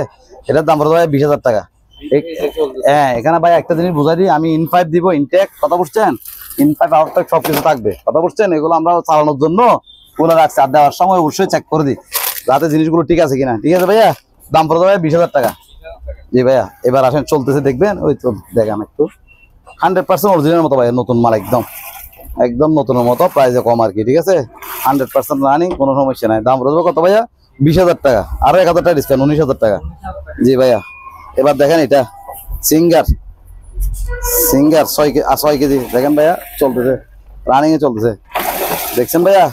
এটার দাম পড়বে ভাই 20,000 টাকা। হ্যাঁ এখানে ভাই একটা জিনিস বুঝাই দিই, আমি ইন5 দিব, ইনটেক, কথা বুঝছেন? ইন5 আউটটেক সবকিছু থাকবে, কথা বুঝছেন? এগুলো আমরা চালানোর জন্য বলে রাখছি, আর দেওয়ার সময় অবশ্যই চেক করে দিই যাতে জিনিসগুলো ঠিক আছে কিনা, ঠিক আছে ভাইয়া? দাম পড়বে ভাই 20,000 টাকা। জি ভাইয়া এবার আসেন চলতেছে, দেখবেন ওই তো দেখেন একটু 100% অরিজিনাল মতো ভাই, নতুন মাল, একদম নতুনের মতো, প্রাইসে কম আর কি, ঠিক আছে? 100% রানিং, কোনো সমস্যা নাই। দাম পড়বে কত ভাইয়া? 20,000 টাকা, আরো 1,000 টাকা ডিসকাউন্ট, 19,000 টাকা। জি ভাইয়া এবার দেখেন এটা সিঙ্গার 6 কেজি, দেখেন ভাইয়া চলতেছে, রানিং এ চলতেছে, দেখছেন ভাইয়া?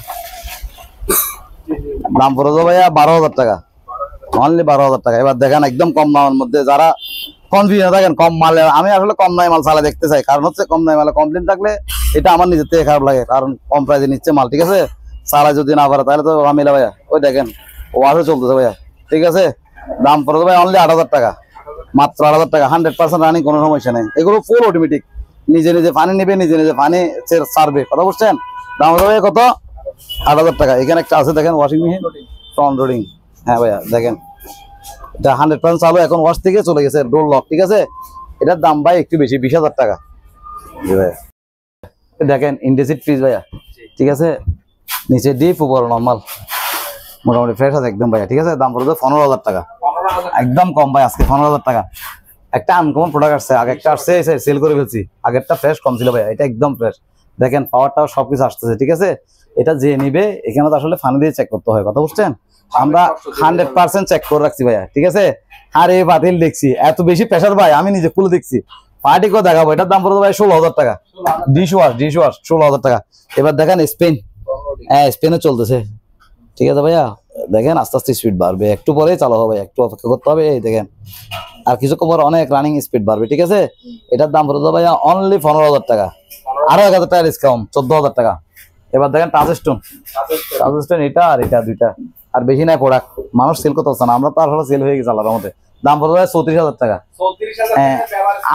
দাম পড়বে ভাইয়া 12,000 টাকা, অনলি 12,000 টাকা। এবার দেখেন একদম কম দামের মধ্যে, যারা কনফিউশন থাকেন কম মালে, আমি আসলে কম দামে মাল চালা দেখতে চাই, কারণ হচ্ছে কম দামে মালে কমপ্লেন থাকলে এটা আমার নিজের থেকে খারাপ লাগে, কারণ কম প্রাইসে নিচ্ছে মাল, ঠিক আছে? চালা যদি না পারে তাহলে তো আমিলা ভাইয়া, ওই দেখেন ওয়াশও চলতেছে ভাইয়া, ঠিক আছে? দাম পড়বে ভাই অনলি 8,000 টাকা, মাত্র 8,000 টাকা, 100% রানিং, কোনো সমস্যা নেই। এগুলো ফুল অটোমেটিক, নিজে নিজে পানি নেবে, নিজে নিজে পানি ছাড়বে, কথা বুঝছেন? দাম হবে কত? 8,000 টাকা। এখানে একটা আছে দেখেন ওয়াশিং মেশিন ফ্রন্ট লোডিং, হ্যাঁ ভাইয়া দেখেন এটা 100% চালু, এখন ওয়াশ থেকে চলে গেছে ডোর লক, ঠিক আছে? এটার দাম ভাই একটু বেশি, 20,000 টাকা। জি ভাইয়া দেখেন ইন্ডেসিড ফ্রিজ ভাইয়া, ঠিক আছে? নিচে ডিপ উপর নর্মাল, মোটামুটি ফ্রেশ আছে একদম ভাইয়া, ঠিক আছে? দাম পড়বে 15,000 টাকা, একদম কম ভাই আজকে 15,000 টাকা। একটা আনকমন প্রোডাক্ট আসছে, আগে একটা আসছে সেল করে ফেলছি, আগেরটা ফ্রেশ কম ছিল ভাইয়া, এটা একদম ফ্রেশ। দেখেন পাওয়ারটাও সবকিছু আসতেছে, ঠিক আছে। এটা যে নিবে এখানে তো আসলে ফানি দিয়ে চেক করতে হয়, কথা বুঝছেন। আমরা 100% চেক করে রাখছি ভাইয়া, ঠিক আছে। আর এই বাতিল দেখছি এত বেশি প্রেসার ভাই, আমি নিজে খুলে দেখছি। পার্টি করে দেখাবো, এটার দাম পড়বে ভাই 16,000 টাকা। ডিশ ওয়াশ 16,000 টাকা। এবার দেখেন স্পেন, হ্যাঁ স্পেনে চলতেছে, ঠিক আছে ভাইয়া। দেখেন আস্তে আস্তে স্পিড বাড়বে, একটু পরে চালু হবে, একটু অপেক্ষা করতে হবে। এই দেখেন আর কিছুক্ষণ পর অনেক রানিং স্পিড বাড়বে, ঠিক আছে। এটার দাম পড়বে ভাইয়া অনলি 15,000 টাকা, আরো 1,000 টাকা ডিসকাউন্ট, 14,000 টাকা। এবার দেখেন টাচ স্টোন এটা আর এটা দুইটা, আর বেশি নাই প্রোডাক্ট, মানুষ সেল করতে হচ্ছে না, আমরা তো আসলে সেল হয়ে গেছে আল্লাহর মধ্যে। দাম পড়বে 34,000 টাকা, হ্যাঁ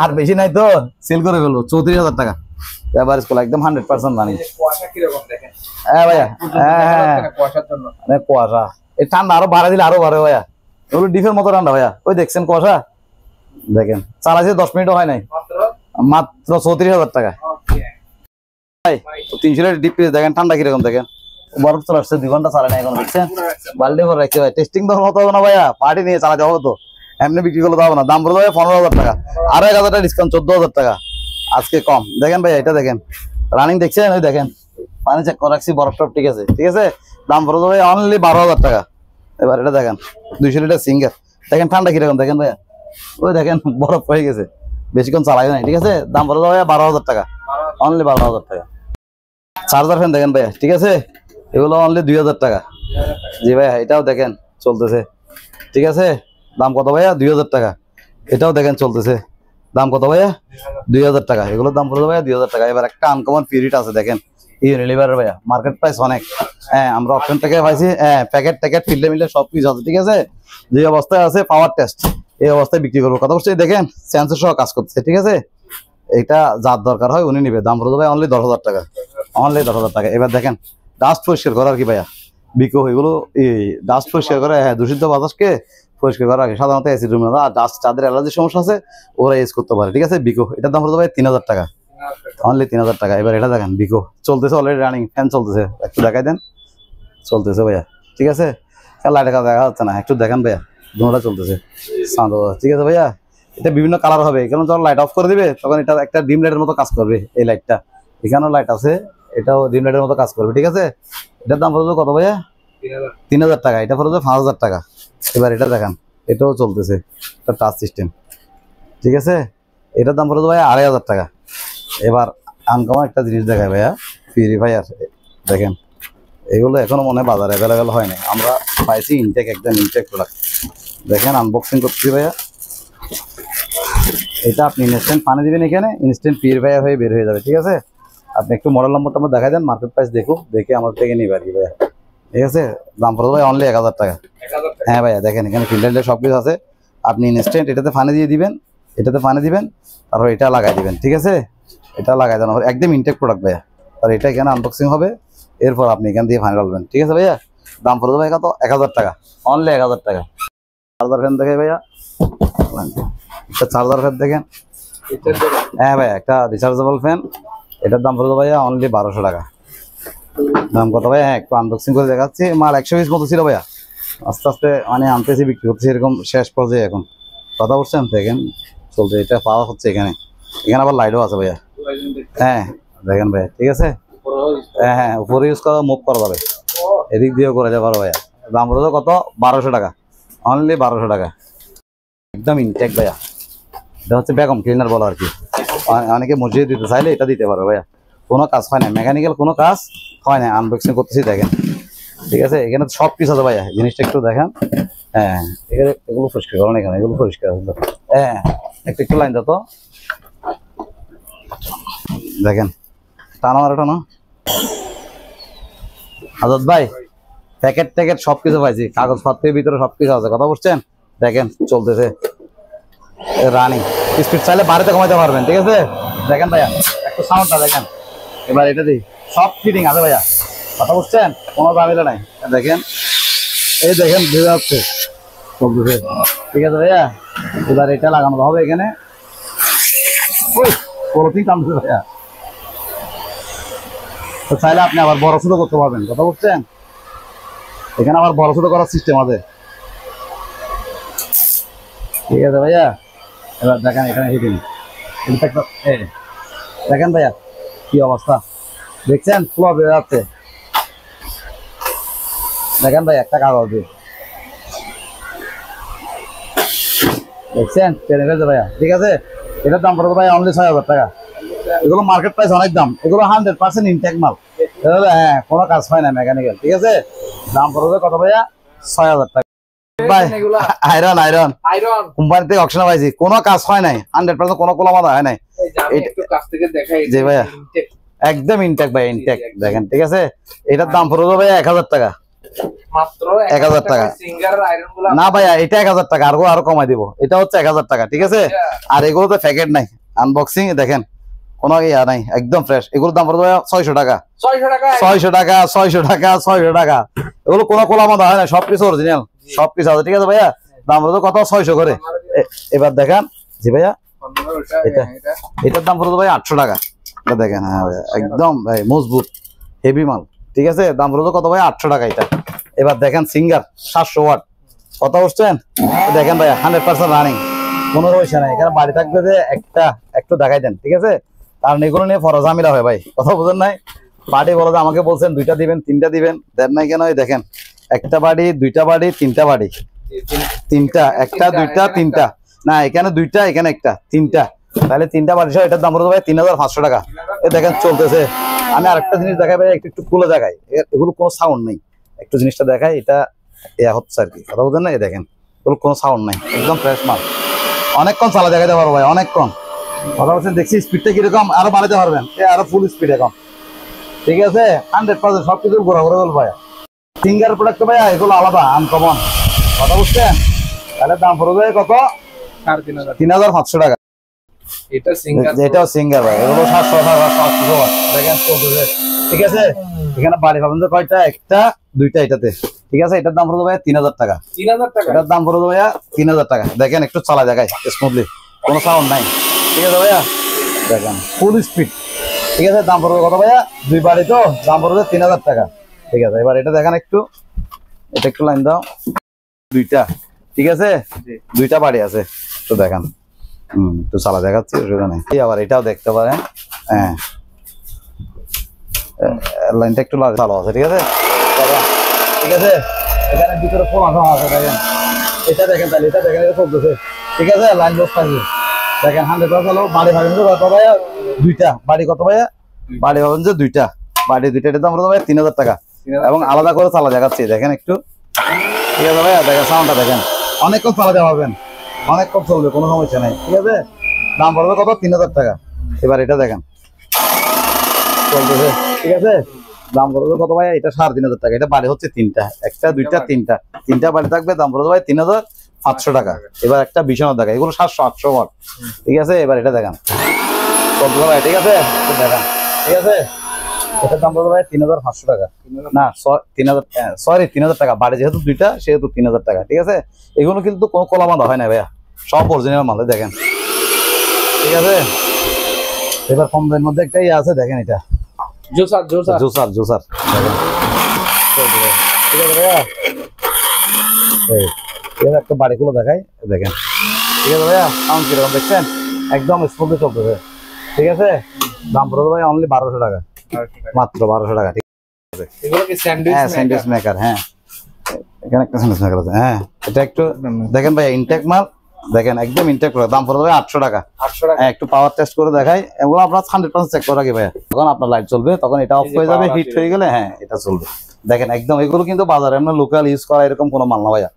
আর বেশি নাই তো সেল করে ফেলবো। 34,000 টাকা ব্যবহার স্কুল, একদম 100% রানিং। হ্যাঁ ভাইয়া, হ্যাঁ কুয়াশা, এই ঠান্ডা আরো বাড়া দিলে আরো বাড়ে ভাইয়া, ওগুলো ডিফের মতো ঠান্ডা ভাইয়া। ওই দেখছেন কুয়াশা, দেখেন চালাইছে 10 মিনিটও হয় নাই, মাত্র 34,000 টাকা। 300 লিটার ডিপ ফ্রিজ দেখেন ঠান্ডা কিরকম, দেখেন বরফ চলে আসছে, 2 ঘন্টা চালায় না এখন, দেখছেন বাল্টি ভরে রাখছে ভাই। টেস্টিং তো মতো হবে না ভাইয়া, পার্টি নিয়ে চালাতে হবে তো, এমনি বিক্রি করলে তো হবে না। দাম পড়বে ভাই 15,000 টাকা, আরো 1,000 টাকা ডিসকাউন্ট, 14,000 টাকা আজকে কম। দেখেন ভাইয়া এটা দেখেন রানিং, দেখছেন ওই দেখেন পানি চেক করে রাখছি, বরফ টপ ঠিক আছে, ঠিক আছে। দাম পড়বে ভাই অনলি 12,000 টাকা। এবার এটা দেখেন 200 লিটার সিঙ্গার, দেখেন ঠান্ডা কিরকম, দেখেন ভাইয়া ওই দেখেন বরফ হয়ে গেছে, বেশিক্ষণ চালাই নাই, ঠিক আছে। দাম পড়বে ভাইয়া 12,000 টাকা, অনলি 12,000 টাকা। চার্জার ফ্যান দেখেন ভাইয়া, ঠিক আছে, এগুলো অনলি 2,000 টাকা। জি ভাইয়া এটাও দেখেন চলতেছে, ঠিক আছে। দাম কত ভাইয়া? 2,000 টাকা। এটাও দেখেন চলতেছে, দাম কত ভাইয়া? 2,000 টাকা। এগুলোর দাম পড়বে ভাইয়া 2,000 টাকা। এবার একটা আনকমন পিরিয়ড আছে দেখেন, ইউনিলিভারের ভাইয়া, মার্কেট প্রাইস অনেক, হ্যাঁ আমরা অপশন থেকে পাইছি, হ্যাঁ প্যাকেট ট্যাকেট ফিল্ডে মিলে সব কিছু আছে, ঠিক আছে। যে অবস্থায় আছে পাওয়ার টেস্ট, এই অবস্থায় বিক্রি করবো, কথা বলছি। দেখেন সেন্সর সহ কাজ করতেছে, ঠিক আছে। এটা যার দরকার হয় উনি নিবে, দাম পড়বে ভাই অনলি 10,000 টাকা, অনলি 10,000 টাকা। এবার দেখেন ডাস্ট পরিষ্কার করার কি ভাইয়া, বিকো এগুলো এই ডাস্ট পরিষ্কার করে, হ্যাঁ দূষিত বাতাসকে পরিষ্কার করার আগে সাধারণত এসি রুমে আর ডাস্ট, যাদের অ্যালার্জির সমস্যা আছে ওরা ইউজ করতে পারে, ঠিক আছে। বিকো এটার দাম পড়বে ভাই 3,000 টাকা, অনলি 3,000 টাকা। এবার এটা দেখেন বিকো চলতেছে, অলরেডি রানিং ফ্যান চলতেছে, একটু দেখাই দেন, চলতেছে ভাইয়া, ঠিক আছে। লাইট দেখা যাচ্ছে না, একটু দেখেন ভাইয়া, দুটা চলতেছে, ঠিক আছে ভাইয়া। এটা বিভিন্ন কালার হবে, কারণ যখন লাইট অফ করে দিবে তখন এটা একটা ডিম লাইটের মতো কাজ করবে। এই লাইটটা এখানেও লাইট আছে, এটাও ডিম লাইটের মতো কাজ করবে, ঠিক আছে। এটার দাম পড়বে কত ভাইয়া? 3,000 টাকা। এটা পড়বে 5,000 টাকা। এবার এটা দেখেন, এটাও চলতেছে, এটা টাচ সিস্টেম, ঠিক আছে। এটার দাম পড়বে ভাইয়া 2,500 টাকা। এবার আনকমন একটা জিনিস দেখায় ভাইয়া, পিউরিফায়ার দেখেন, এগুলো এখনো মনে হয় বাজারে অ্যাভেলেবেল হয় না, আমরা পাইছি ইনটেক, একদম ইনটেক প্রোডাক্ট। দেখেন আনবক্সিং করছি ভাইয়া, এটা আপনি ইনস্ট্যান্ট পানি দিবেন, এখানে ইনস্ট্যান্ট পিউরিফায়ার হয়ে বের হয়ে যাবে, ঠিক আছে। আপনি একটু মডেল নম্বরটা আমার দেখাই দেন, মার্কেট প্রাইস দেখে আমার থেকে নিবে আর কি ভাইয়া, ঠিক আছে। দাম পড়বে ভাই অনলি 1,000 টাকা। হ্যাঁ ভাইয়া দেখেন এখানে ফিল্টার সব কিছু আছে, আপনি ইনস্ট্যান্ট এটাতে পানি দিয়ে দিবেন, এটাতে পানি দিবেন, তারপর এটা লাগাই দিবেন, ঠিক আছে। এটা লাগাই দেন, একদম ইনটেক প্রোডাক্ট ভাইয়া। আর এটা এখানে আনবক্সিং হবে, এরপর আপনি এখান দিয়ে ফাইনাল করবেন, ঠিক আছে ভাইয়া। দাম পড়বে ভাই কত? 1,000 টাকা, অনলি 1,000 টাকা। চার্জার ফ্যান দেখে ভাইয়া, একটা চার্জার ফ্যান দেখেন, হ্যাঁ ভাইয়া একটা রিচার্জেবল ফ্যান, এটার দাম পড়বে ভাইয়া অনলি 1,200 টাকা। দাম কত ভাইয়া? হ্যাঁ একটু আনবক্সিং করে দেখাচ্ছি, মাল 100 পিস মতো ছিল ভাইয়া, আস্তে আস্তে মানে আনতেছি, বিক্রি করতেছি, এরকম শেষ পর্যায়ে এখন, কথা বলছেন দেখেন চলছে, এটা পাওয়া হচ্ছে এখানে। এখানে আবার লাইটও আছে ভাইয়া, হ্যাঁ দেখেন ভাইয়া, ঠিক আছে। হ্যাঁ হ্যাঁ উপরে ইউজ করা, মুভ করা যাবে, এদিক দিয়েও করা যাবে পারো ভাইয়া। দাম পড়বে কত? 1,200 টাকা, অনলি 1,200 টাকা, একদম ইনটেক ভাইয়া। এটা হচ্ছে ভ্যাকুয়াম ক্লিনার বলো আর কি, অনেকে মসজিদে দিতে চাইলে এটা দিতে পারো ভাইয়া, কোনো কাজ হয় না, মেকানিক্যাল কোনো কাজ হয় না। আনবক্সিং করতেছি দেখেন, ঠিক আছে। এখানে সব কিছু আছে ভাইয়া, জিনিসটা একটু দেখেন, হ্যাঁ এখানে এগুলো পরিষ্কার করেন, এখানে এগুলো পরিষ্কার, হ্যাঁ একটু লাইন দাও তো, দেখেন টানো আর টানো। আজাদ ভাই প্যাকেট ট্যাকেট সবকিছু পাইছি, কাগজপত্রের ভিতরে সবকিছু আছে, কথা বলছেন দেখেন চলতেছে রানিং, স্পিড চাইলে বাড়িতে কমাইতে পারবেন, ঠিক আছে। দেখেন ভাইয়া একটু সাউন্ডটা দেখেন, এবার এটা দিই, সব ফিটিং আছে ভাইয়া, কথা বলছেন কোনো ঝামেলা নাই। দেখেন এই দেখেন ভেবে যাচ্ছে চলতেছে, ঠিক আছে ভাইয়া। এবার এটা লাগানো হবে এখানে, ওই পলিথিন টানছে ভাইয়া, তো চাইলে আপনি আবার বড় ছোট করতে পারবেন, কথা বলছেন। এখানে আবার বড় ছোট করার সিস্টেম আছে, ঠিক আছে ভাইয়া। এবার দেখেন এখানে হিটিং দেখেন ভাইয়া কি অবস্থা দেখছেন ফ্লো বের যাচ্ছে দেখেন ভাই একটা কাগজ দিয়ে দেখছেন টেনে ফেলছে ভাইয়া ঠিক আছে এটার দাম পড়বে ভাই অনলি 6,000 টাকা এগুলো মার্কেট প্রাইস অনেক দাম এগুলো 100% ইনটেক মাল হ্যাঁ কোনো কাজ হয় না মেকানিক্যাল ঠিক আছে দাম পড়বে কত ভাইয়া 6,000 টাকা ভাই আয়রন আয়রন আয়রন কোম্পানি থেকে অকশনে পাইছি কোনো কাজ হয় নাই 100% কোনো কোলামাদা হয় নাই একটু কাছ থেকে দেখাই জি ভাইয়া একদম ইনটেক ভাই ইনটেক দেখেন ঠিক আছে এটার দাম পড়বে ভাই 1000 টাকা মাত্র 1000 টাকা সিঙ্গার আয়রনগুলো না ভাইয়া এটা 1000 টাকা আরো কমাই দিব এটা হচ্ছে 1000 টাকা ঠিক আছে আর এগুলো তো প্যাকেট নাই আনবক্সিং দেখেন কোনো ইয়া নাই একদম ফ্রেশ এগুলোর দাম পড়বে 600 টাকা 600 টাকা 600 টাকা 600 টাকা 600 টাকা এগুলো কোনো কোলামাদা হয় না সবকিছু অরিজিনাল সবকিছু আছে ঠিক আছে ভাইয়া দাম পড়বে কত 600 করে এবার দেখেন জি ভাইয়া এটার দাম পড়বে ভাই 800 টাকা এটা দেখেন হ্যাঁ ভাইয়া একদম ভাই মজবুত হেভি মাল ঠিক আছে দাম পড়বে কত ভাই 800 টাকা এটা এবার দেখেন সিঙ্গার 700 ওয়াট কথা বুঝছেন দেখেন ভাই 100% রানিং কোনো সমস্যা নাই এখানে বাড়ি থাকবে যে একটু দেখাই দেন ঠিক আছে কারণ এগুলো নিয়ে ফরজামিলা হয় ভাই কথা বুঝেন নাই বাড়ি বলো যে আমাকে বলছেন 2টা দিবেন 3টা দিবেন দেন নাই কেন দেখেন একটা বাড়ি 2টা বাড়ি 3টা বাড়ি 3টা একটা 2টা 3টা না এখানে 2টা এখানে একটা 3টা তাহলে 3টা বাড়ি সহ এটার দাম পড়বে ভাই 3,500 টাকা এ দেখেন চলতেছে আমি আরেকটা জিনিস দেখাই ভাই একটু খুলে দেখাই এগুলো কোনো সাউন্ড নেই একটু জিনিসটা দেখাই এটা হচ্ছে আর কি কথা বলছেন না দেখেন এগুলো কোনো সাউন্ড নাই একদম ফ্রেশ মাল অনেকক্ষণ চালা দেখাতে পারবো ভাই অনেকক্ষণ কথা বলছেন দেখছি স্পিডটা কিরকম আরো বাড়াতে পারবেন আরো ফুল স্পিড এখন ঠিক আছে 100% সবকিছু ঘোরাঘুরা বল ভাই সিঙ্গার প্রোডাক্ট ভাই এগুলো আলাদা আনকমন কথা বুঝছেন তাহলে দাম পড়বে কত 3,500 টাকা এটা সিঙ্গার এটাও সিঙ্গার ভাই এগুলো 700 টাকা 700 ওয়াট দেখেন চলতেছে ঠিক আছে এখানে বাড়ি পাবেন যে কয়টা একটা 2টা এটাতে ঠিক আছে এটার দাম পড়বে ভাই 3,000 টাকা 3,000 টাকা এটার দাম পড়বে ভাইয়া 3,000 টাকা দেখেন একটু চালা দেখায় স্মুথলি কোনো সাউন্ড নাই ঠিক আছে ভাইয়া দেখেন ফুল স্পিড ঠিক আছে দাম পড়বে কত ভাইয়া 2 বাড়ি তো দাম পড়বে 3,000 টাকা ঠিক আছে এবার এটা দেখেন এটা একটু লাইন দাও 2টা ঠিক আছে 2টা বাড়ি আছে তো দেখেন একটু চালা দেখাচ্ছি অসুবিধা নেই আবার এটাও দেখতে পারেন হ্যাঁ লাইনটা একটু ভালো আছে ঠিক আছে ঠিক আছে এখানে ভিতরে ফোন আছে দেখেন এটা দেখেন তাহলে এটা দেখেন এটা চলতেছে ঠিক আছে লাইন বস থাকবে দেখেন 100% হলো বাড়ি ভাবেন যে কত ভাইয়া 2টা বাড়ি কত ভাইয়া বাড়ি ভাবেন যে 2টা বাড়ি 2টা এটার দাম পড়বে ভাইয়া 3,000 টাকা এবং আলাদা করে চালা দেখাচ্ছি দেখেন একটু ঠিক আছে ভাইয়া দেখেন সাউন্ডটা দেখেন অনেকক্ষণ চালাতে পারবেন অনেকক্ষণ চলবে কোনো সমস্যা নাই ঠিক আছে দাম পড়বে কত 3,000 টাকা এবার এটা দেখেন চলতেছে ঠিক আছে দাম পড়বে কত ভাই এটা 3,500 টাকা এটা বাড়ি হচ্ছে 3টা একটা 2টা 3টা বাড়ি থাকবে দাম পড়বে ভাই 3,500 টাকা এবার একটা বিছানা দেখা এগুলো 700-800 ওয়াট ঠিক আছে এবার এটা দেখেন চলতেছে ভাই ঠিক আছে দেখেন ঠিক আছে এটার দাম পড়বে ভাই 3,500 টাকা না 3,000 টাকা বাড়ি যেহেতু 2টা সেহেতু 3,000 টাকা ঠিক আছে এগুলো কিন্তু কোনো কলামাদা হয় না ভাইয়া সব অরিজিনাল মাল দেখেন ঠিক আছে এবার কম দামের মধ্যে একটা আছে দেখেন এটা জোসার দেখেন ঠিক আছে ভাইয়া এই একটা বাড়িগুলো দেখাই দেখেন ঠিক আছে ভাইয়া সাউন্ড কিরকম দেখছেন একদম স্মুথলি চলতেছে ঠিক আছে দাম পড়বে ভাই অনলি 1,200 টাকা মাত্র 1,200 টাকা ঠিক আছে এগুলো কি স্যান্ডউইচ মেকার হ্যাঁ এখানে একটা স্যান্ডউইচ মেকার আছে হ্যাঁ এটা একটু দেখেন ভাই ইনটেক মাল দেখেন একদম ইনটেক করে দাম পড়বে 800 টাকা হ্যাঁ একটু পাওয়ার টেস্ট করে দেখাই এগুলো আপনার 100% চেক করে রাখি ভাইয়া তখন আপনার লাইট চলবে তখন এটা অফ হয়ে যাবে হিট হয়ে গেলে হ্যাঁ এটা চলবে দেখেন একদম এগুলো কিন্তু বাজারে এমনি লোকাল ইউজ করা এরকম কোনো মাল না ভাইয়া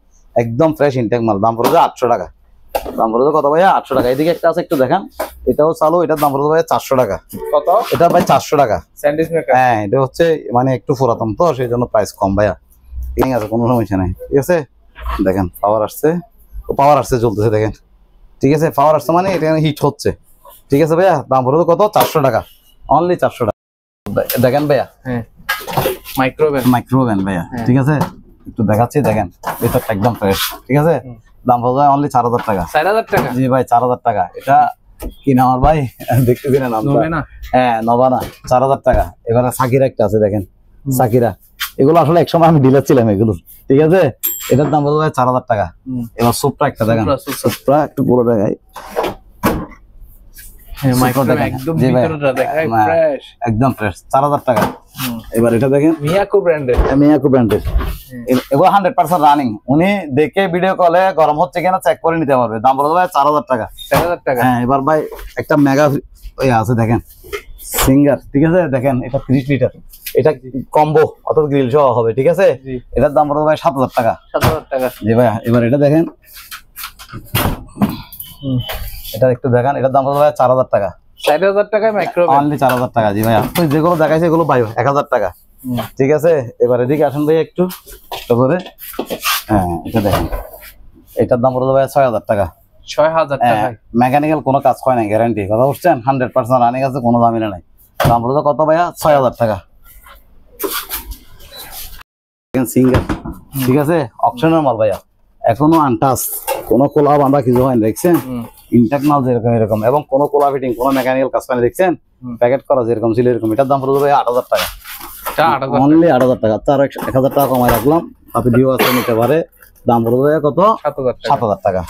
একদম ফ্রেশ ইনটেক মাল দাম পড়বে 800 টাকা দাম পড়বে কত ভাইয়া 800 টাকা এদিকে একটা আছে একটু দেখেন এটাও চালু এটার দাম পড়বে ভাইয়া 400 টাকা কত এটা ভাই 400 টাকা স্যান্ডউইচ মেকার হ্যাঁ এটা হচ্ছে মানে একটু পুরাতন তো সেই জন্য প্রাইস কম ভাইয়া ঠিক আছে কোনো সমস্যা নাই ঠিক আছে দেখেন পাওয়ার আসছে চলতেছে দেখেন ঠিক আছে পাওয়ার আসছে মানে এটা হিট হচ্ছে ঠিক আছে ভাইয়া দাম পড়বে কত 400 টাকা অনলি 400 টাকা দেখেন ভাইয়া হ্যাঁ মাইক্রোওভেন ভাইয়া ঠিক আছে একটু দেখাচ্ছি দেখেন ভিতরটা একদম ফ্রেশ ঠিক আছে দাম পড়বে অনলি 4,000 টাকা 4,000 টাকা জি ভাই 4,000 টাকা এটা কি নাম আমার ভাই দেখতেছি না নামটা হ্যাঁ নবানা 4,000 টাকা এবারে সাকিরা একটা আছে দেখেন সাকিরা এগুলো আসলে একসময় আমি ডিলার ছিলাম এগুলো ঠিক আছে এটার দাম পড়বে 4,000 টাকা এবার সুপটা একটা দেখেন সুপটা একটু বলে দেখাই একদম ভিতরটা দেখেন ফ্রেশ, একদম ফ্রেশ, 4000 টাকা। এবার এটা দেখেন মিয়াকো ব্র্যান্ডের, মিয়াকো ব্র্যান্ডের, এগুলো 100% রানিং। উনি দেখে ভিডিও কলে গরম হচ্ছে কিনা চেক করে নিতে পারবে। দাম বলতে ভাই 4000 টাকা। 4000 টাকা। হ্যাঁ, এবার ভাই একটা মেগা ওই আছে দেখেন সিঙ্গার, ঠিক আছে, দেখেন এটা 30 লিটার, এটা কম্বো অত গ্রিল সহ হবে, ঠিক আছে। এটার দাম বলতে ভাই 7000 টাকা। 7000 টাকা। জি ভাই, এবার এটা দেখেন, এটা একটু দেখেন, এটার দাম বলতে ভাই 4000 টাকা। 4000 টাকায় মাইক্রোওয়েভ, অনলি 4000 টাকা। জি ভাইয়া, তো যেগুলো দেখাইছে এগুলো ভাই 1000 টাকা, ঠিক আছে। এবার এদিকে আসেন ভাই একটু করে। হ্যাঁ, এটা দেখেন, এটার দাম বলতে ভাই 6000 টাকা। 6000 টাকা। মেকানিক্যাল কোনো কাজ হয় না, গ্যারান্টি, কথা বুঝছেন, 100% রানিং আছে, কোনো ঝামেলা নাই। দাম বলতে কত ভাইয়া? 6000 টাকা। সিঙ্গার, ঠিক আছে, অপশনাল মাল ভাইয়া, এখনো আনটাচ, কোনো কোলা বাঁধা কিছু হয় না, দেখছেন, ইনটেক মাল যেরকম এরকম, এবং কোনো কোলা ফিটিং, কোনো মেকানিক্যাল কাজ হয় না, দেখছেন, প্যাকেট করা যেরকম ছিল এরকম। এটার দাম পড়বে ভাই 8000 টাকা, অনলি 8000 টাকা। তার 1000 টাকা কমাই রাখলাম, আপনি ভিউ আছে নিতে পারে। দাম পড়বে কত? 7000 টাকা। 7000 টাকা।